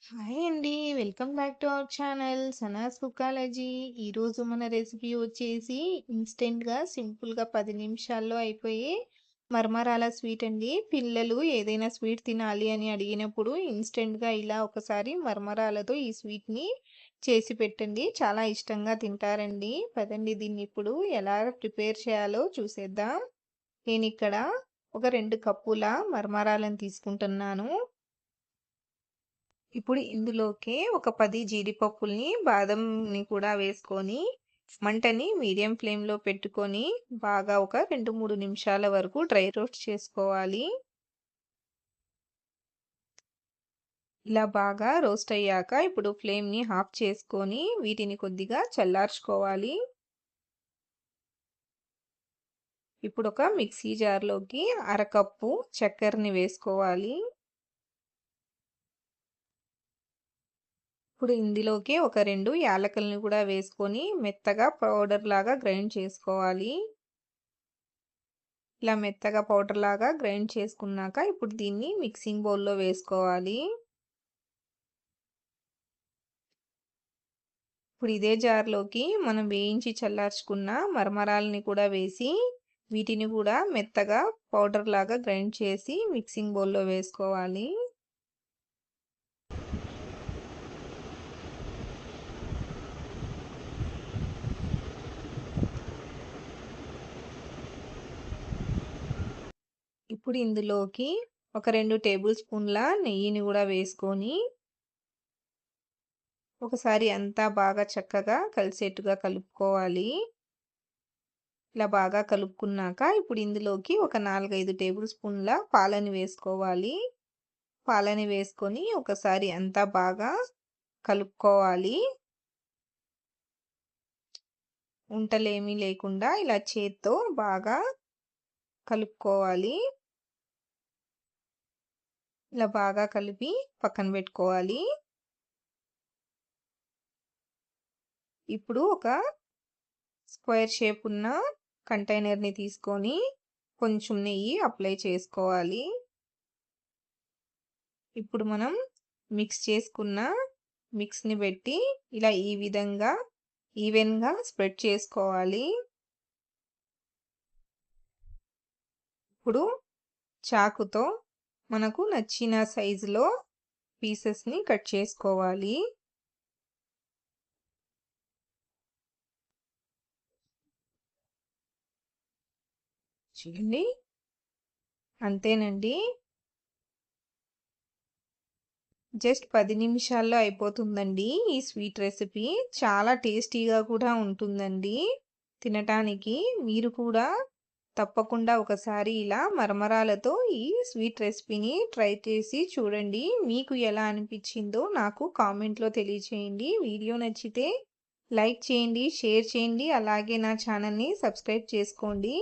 Hi అండి. Welcome back to our channel Sanas కుకాలజీ. ఈరోజు మన రెసిపీ వచ్చేసి ఇన్స్టెంట్‌గా, సింపుల్‌గా 10 నిమిషాల్లో అయిపోయే మరమరాల స్వీట్ అండి. పిల్లలు ఏదైనా స్వీట్ తినాలి అని అడిగినప్పుడు ఇన్స్టెంట్‌గా ఇలా ఒకసారి మరమరాలతో ఈ స్వీట్‌ని చేసి పెట్టండి. చాలా ఇష్టంగా తింటారండి. పదండి దీన్ని ఇప్పుడు ఎలా ప్రిపేర్ చేయాలో చూసేద్దాం. నేనిక్కడ ఒక 2 కప్పుల మరమరాలను తీసుకుంటున్నాను. ఇప్పుడు ఇందులోకే ఒక 10 జీడిపప్పుల్ని, బాదంని కూడా వేసుకొని, మంటని మీడియం ఫ్లేమ్‌లో పెట్టుకొని, బాగా ఒక 2, 3 నిమిషాల వరకు డ్రై రోస్ట్ చేసుకోవాలి. ఇలా బాగా రోస్ట్ అయ్యాక ఇప్పుడు ఫ్లేమ్‌ని ఆఫ్ చేసుకొని, వీటిని కొద్దిగా చల్లార్చుకోవాలి. ఇప్పుడు ఒక మిక్సీ జార్‌లోకి అరకప్పు చక్కెరని వేసుకోవాలి. ఇప్పుడు ఇందులోకి ఒక 2 యాలకులను కూడా వేసుకొని మెత్తగా పౌడర్ లాగా గ్రైండ్ చేసుకోవాలి. ఇలా మెత్తగా పౌడర్ లాగా గ్రైండ్ చేసుకున్నాక ఇప్పుడు దీన్ని మిక్సింగ్ బౌల్‌లో వేసుకోవాలి. ఇప్పుడు ఇదే జార్‌లోకి మనం వేయించి చల్లార్చుకున్న మరమరాలని కూడా వేసి, వీటిని కూడా మెత్తగా పౌడర్ లాగా గ్రైండ్ చేసి మిక్సింగ్ బౌల్‌లో వేసుకోవాలి. ఇప్పుడు ఇందులోకి ఒక 2 టేబుల్ స్పూన్ల నెయ్యిని కూడా వేసుకొని, ఒకసారి అంతా బాగా చక్కగా కలిసేట్టుగా కలుపుకోవాలి. ఇలా బాగా కలుపుకున్నాక ఇప్పుడు ఇందులోకి ఒక 4, 5 టేబుల్ స్పూన్ల పాలని వేసుకోవాలి. పాలని వేసుకొని ఒకసారి అంతా బాగా కలుపుకోవాలి. ఉంటలేమీ లేకుండా ఇలా చేత్తో బాగా కలుపుకోవాలి. ఇలా బాగా కలిపి పక్కన పెట్టుకోవాలి. ఇప్పుడు ఒక స్క్వేర్ షేప్ ఉన్న కంటైనర్‌ని తీసుకొని కొంచెం నెయ్యి అప్లై చేసుకోవాలి. ఇప్పుడు మనం మిక్స్ చేసుకున్న మిక్స్‌ని పెట్టి ఇలా ఈ విధంగా ఈవెన్‌గా స్ప్రెడ్ చేసుకోవాలి. ఇప్పుడు చాకుతో మనకు నచ్చిన సైజులో పీసెస్‌ని కట్ చేసుకోవాలి. చూడండి. అంతేనండి. జస్ట్ 10 నిమిషాల్లో అయిపోతుందండి ఈ స్వీట్ రెసిపీ. చాలా టేస్టీగా కూడా ఉంటుందండి తినటానికి. మీరు కూడా తప్పకుండా ఒకసారి ఇలా మరమరాలతో ఈ స్వీట్ రెసిపీని ట్రై చేసి చూడండి. మీకు ఎలా అనిపించిందో నాకు కామెంట్‌లో తెలియచేయండి. వీడియో నచ్చితే లైక్ చేయండి, షేర్ చేయండి. అలాగే నా ఛానల్‌ని సబ్స్క్రైబ్ చేసుకోండి.